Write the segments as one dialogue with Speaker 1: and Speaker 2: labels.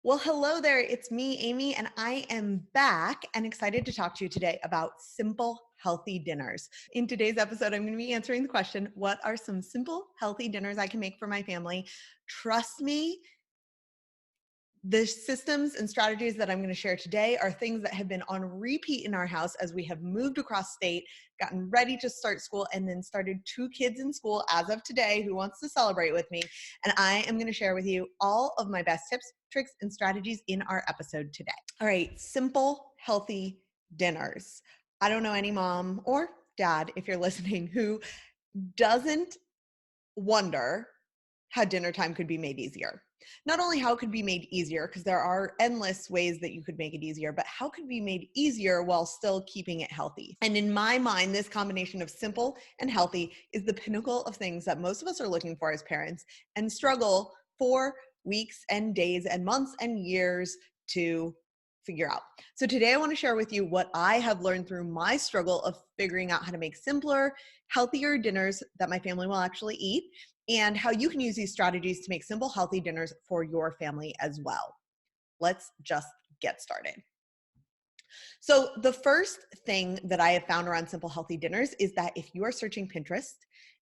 Speaker 1: Well, hello there. It's me, Amy, and I am back and excited to talk to you today about simple, healthy dinners. In today's episode, I'm going to be answering the question, what are some simple, healthy dinners I can make for my family? Trust me, the systems and strategies that I'm going to share today are things that have been on repeat in our house as we have moved across state, gotten ready to start school, and then started two kids in school as of today who wants to celebrate with me. And I am going to share with you all of my best tips, tricks, and strategies in our episode today. All right, simple, healthy dinners. I don't know any mom or dad, if you're listening, who doesn't wonder how dinner time could be made easier. Not only how it could be made easier, because there are endless ways that you could make it easier, but how could it be made easier while still keeping it healthy? And in my mind, this combination of simple and healthy is the pinnacle of things that most of us are looking for as parents and struggle for weeks and days and months and years to figure out. So today I want to share with you what I have learned through my struggle of figuring out how to make simpler, healthier dinners that my family will actually eat, and how you can use these strategies to make simple, healthy dinners for your family as well. Let's just get started. So, the first thing that I have found around simple, healthy dinners is that if you are searching Pinterest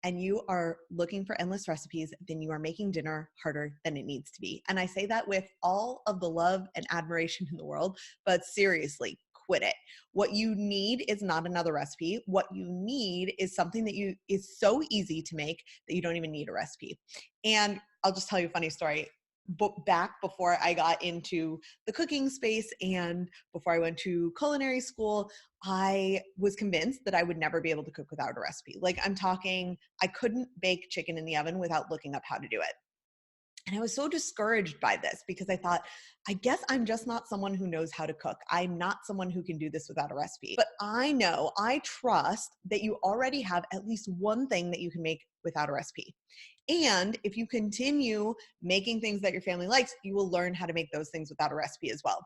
Speaker 1: and you are looking for endless recipes, then you are making dinner harder than it needs to be. And I say that with all of the love and admiration in the world, but seriously, quit it. What you need is not another recipe. What you need is something that is so easy to make that you don't even need a recipe. And I'll just tell you a funny story. Back before I got into the cooking space and before I went to culinary school, I was convinced that I would never be able to cook without a recipe. Like, I'm talking, I couldn't bake chicken in the oven without looking up how to do it. And I was so discouraged by this because I thought, I guess I'm just not someone who knows how to cook. I'm not someone who can do this without a recipe. But I trust that you already have at least one thing that you can make without a recipe. And if you continue making things that your family likes, you will learn how to make those things without a recipe as well.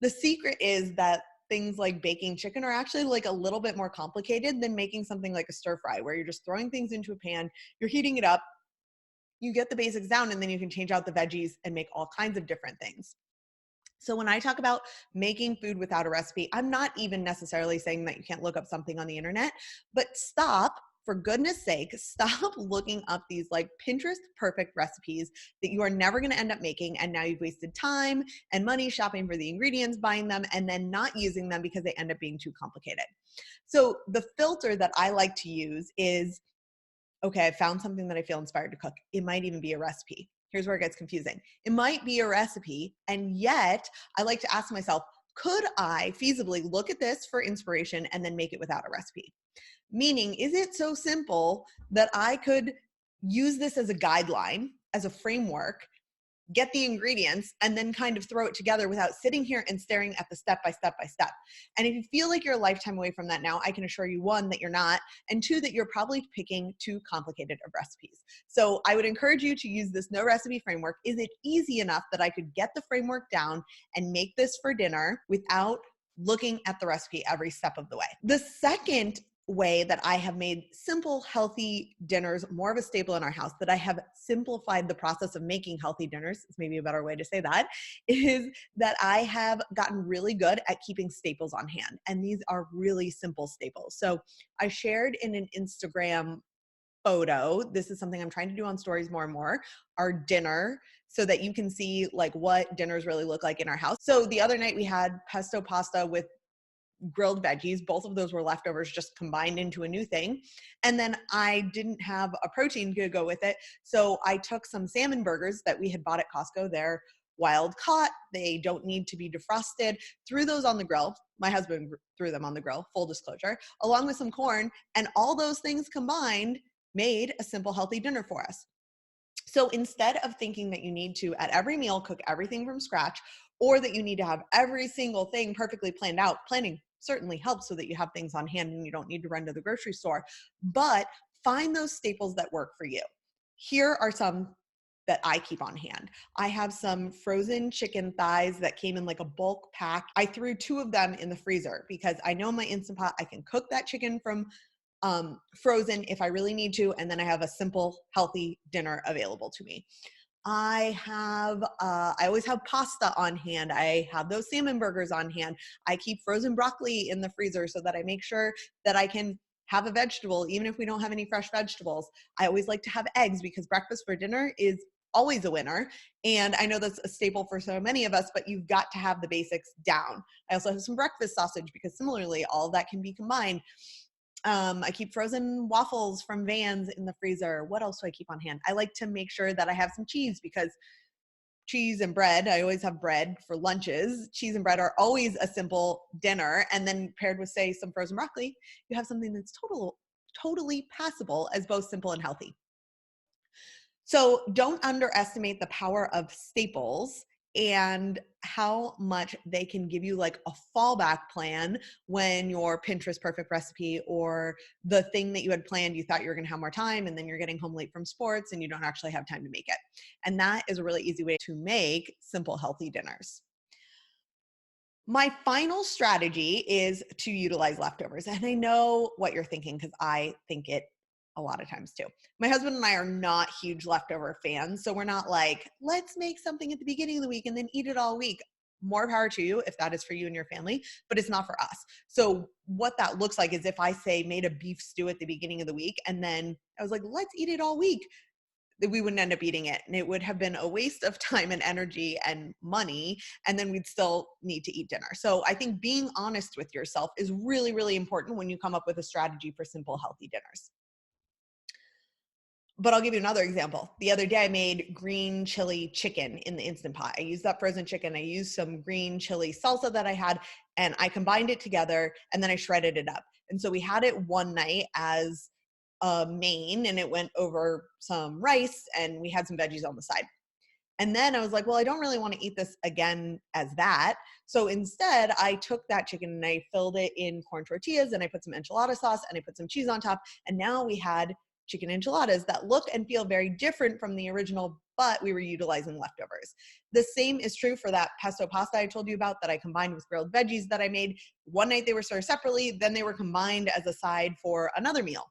Speaker 1: The secret is that things like baking chicken are actually like a little bit more complicated than making something like a stir fry, where you're just throwing things into a pan, you're heating it up, you get the basics down, and then you can change out the veggies and make all kinds of different things. So when I talk about making food without a recipe, I'm not even necessarily saying that you can't look up something on the internet, but stop, for goodness sake, stop looking up these like Pinterest perfect recipes that you are never going to end up making. And now you've wasted time and money shopping for the ingredients, buying them, and then not using them because they end up being too complicated. So the filter that I like to use is, okay, I found something that I feel inspired to cook. It might even be a recipe. Here's where it gets confusing. It might be a recipe, and yet I like to ask myself, could I feasibly look at this for inspiration and then make it without a recipe? Meaning, is it so simple that I could use this as a guideline, as a framework, get the ingredients, and then kind of throw it together without sitting here and staring at the step by step by step? And if you feel like you're a lifetime away from that now, I can assure you, one, that you're not, and two, that you're probably picking too complicated of recipes. So I would encourage you to use this no recipe framework. Is it easy enough that I could get the framework down and make this for dinner without looking at the recipe every step of the way? The second way that I have made simple, healthy dinners more of a staple in our house, that I have simplified the process of making healthy dinners, is maybe a better way to say that, is that I have gotten really good at keeping staples on hand. And these are really simple staples. So I shared in an Instagram photo, this is something I'm trying to do on stories more and more, our dinner, so that you can see like what dinners really look like in our house. So the other night we had pesto pasta with grilled veggies. Both of those were leftovers just combined into a new thing. And then I didn't have a protein to go with it. So I took some salmon burgers that we had bought at Costco. They're wild caught. They don't need to be defrosted. Threw those on the grill. My husband threw them on the grill, full disclosure, along with some corn. And all those things combined made a simple, healthy dinner for us. So instead of thinking that you need to, at every meal, cook everything from scratch, or that you need to have every single thing perfectly planned out, planning certainly helps so that you have things on hand and you don't need to run to the grocery store. But find those staples that work for you. Here are some that I keep on hand. I have some frozen chicken thighs that came in like a bulk pack. I threw two of them in the freezer because I know my Instant Pot, I can cook that chicken from frozen if I really need to, and then I have a simple, healthy dinner available to me. I always have pasta on hand. I have those salmon burgers on hand. I keep frozen broccoli in the freezer so that I make sure that I can have a vegetable, even if we don't have any fresh vegetables. I always like to have eggs because breakfast for dinner is always a winner. And I know that's a staple for so many of us, but you've got to have the basics down. I also have some breakfast sausage because similarly, all of that can be combined. I keep frozen waffles from Vans in the freezer. What else do I keep on hand? I like to make sure that I have some cheese because cheese and bread, I always have bread for lunches. Cheese and bread are always a simple dinner. And then paired with, say, some frozen broccoli, you have something that's totally passable as both simple and healthy. So don't underestimate the power of staples and how much they can give you like a fallback plan when your Pinterest perfect recipe or the thing that you had planned, you thought you were going to have more time and then you're getting home late from sports and you don't actually have time to make it. And that is a really easy way to make simple, healthy dinners. My final strategy is to utilize leftovers. And I know what you're thinking because I think it a lot of times too. My husband and I are not huge leftover fans. So we're not like, let's make something at the beginning of the week and then eat it all week. More power to you if that is for you and your family, but it's not for us. So what that looks like is if I say made a beef stew at the beginning of the week and then I was like, let's eat it all week, that we wouldn't end up eating it. And it would have been a waste of time and energy and money. And then we'd still need to eat dinner. So I think being honest with yourself is really, really important when you come up with a strategy for simple, healthy dinners. But I'll give you another example. The other day I made green chili chicken in the Instant Pot. I used that frozen chicken. I used some green chili salsa that I had and I combined it together and then I shredded it up. And so we had it one night as a main and it went over some rice and we had some veggies on the side. And then I was like, well, I don't really want to eat this again as that. So instead, I took that chicken and I filled it in corn tortillas and I put some enchilada sauce and I put some cheese on top. And now we had chicken enchiladas that look and feel very different from the original, but we were utilizing leftovers. The same is true for that pesto pasta I told you about that I combined with grilled veggies that I made. One night they were served separately, then they were combined as a side for another meal.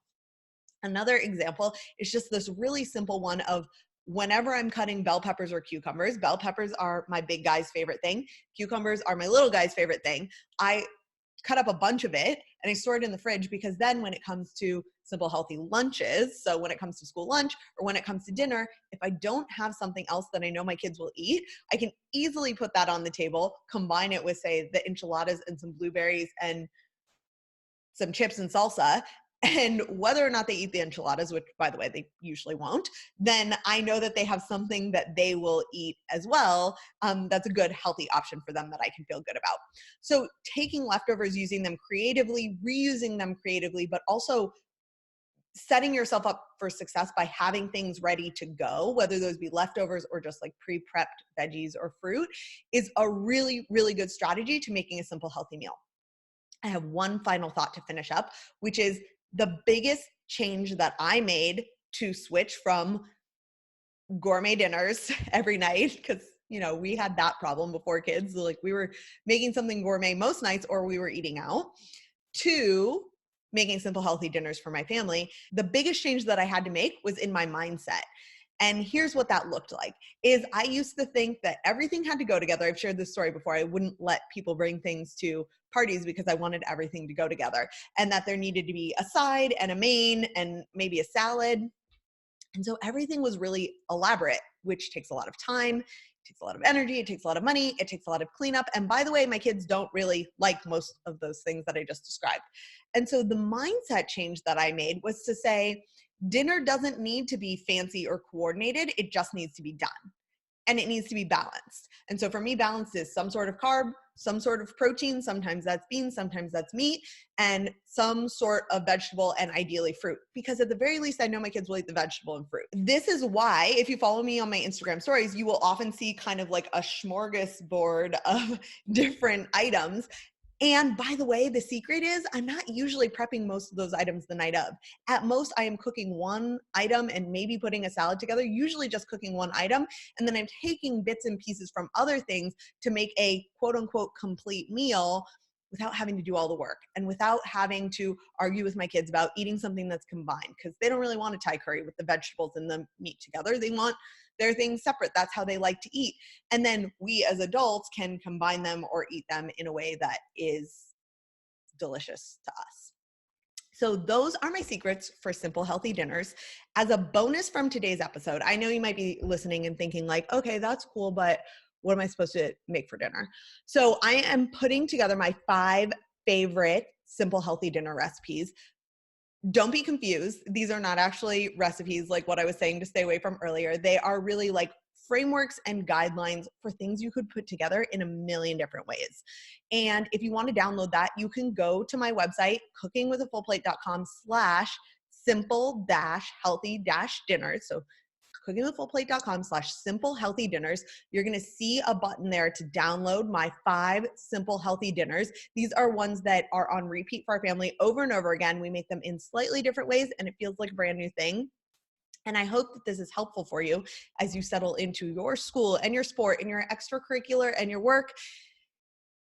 Speaker 1: Another example is just this really simple one of whenever I'm cutting bell peppers or cucumbers, bell peppers are my big guy's favorite thing. Cucumbers are my little guy's favorite thing. I cut up a bunch of it and I store it in the fridge because then when it comes to simple healthy lunches, so when it comes to school lunch or when it comes to dinner, if I don't have something else that I know my kids will eat, I can easily put that on the table, combine it with say the enchiladas and some blueberries and some chips and salsa, and whether or not they eat the enchiladas, which by the way, they usually won't, then I know that they have something that they will eat as well. That's a good, healthy option for them that I can feel good about. So taking leftovers, using them creatively, reusing them creatively, but also setting yourself up for success by having things ready to go, whether those be leftovers or just like pre-prepped veggies or fruit, is a really, really good strategy to making a simple, healthy meal. I have one final thought to finish up, which is the biggest change that I made to switch from gourmet dinners every night, because we had that problem before kids. Like we were making something gourmet most nights or we were eating out, to making simple, healthy dinners for my family. The biggest change that I had to make was in my mindset. And here's what that looked like is I used to think that everything had to go together. I've shared this story before. I wouldn't let people bring things to parties because I wanted everything to go together and that there needed to be a side and a main and maybe a salad. And so everything was really elaborate, which takes a lot of time, it takes a lot of energy, it takes a lot of money, it takes a lot of cleanup. And by the way, my kids don't really like most of those things that I just described. And so the mindset change that I made was to say, dinner doesn't need to be fancy or coordinated, it just needs to be done. And it needs to be balanced. And so for me, balance is some sort of carb, some sort of protein, sometimes that's beans, sometimes that's meat, and some sort of vegetable and ideally fruit. Because at the very least, I know my kids will eat the vegetable and fruit. This is why, if you follow me on my Instagram stories, you will often see kind of like a smorgasbord of different items. And by the way, the secret is I'm not usually prepping most of those items the night of. At most, I am cooking one item and maybe putting a salad together, usually just cooking one item. And then I'm taking bits and pieces from other things to make a quote unquote complete meal without having to do all the work and without having to argue with my kids about eating something that's combined, because they don't really want a Thai curry with the vegetables and the meat together. They want They're things separate. That's how they like to eat. And then we as adults can combine them or eat them in a way that is delicious to us. So those are my secrets for simple, healthy dinners. As a bonus from today's episode, I know you might be listening and thinking like, okay, that's cool, but what am I supposed to make for dinner? So I am putting together my 5 favorite simple, healthy dinner recipes. Don't be confused. These are not actually recipes like what I was saying to stay away from earlier. They are really like frameworks and guidelines for things you could put together in a million different ways. And if you want to download that, you can go to my website, cookingwithafullplate.com/simple-healthy-dinners. So cookingwithfullplate.com/simple healthy dinners. You're going to see a button there to download my 5 simple healthy dinners. These are ones that are on repeat for our family over and over again. We make them in slightly different ways and it feels like a brand new thing. And I hope that this is helpful for you as you settle into your school and your sport and your extracurricular and your work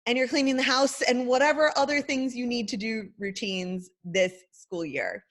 Speaker 1: and you're cleaning the house and whatever other things you need to do routines this school year.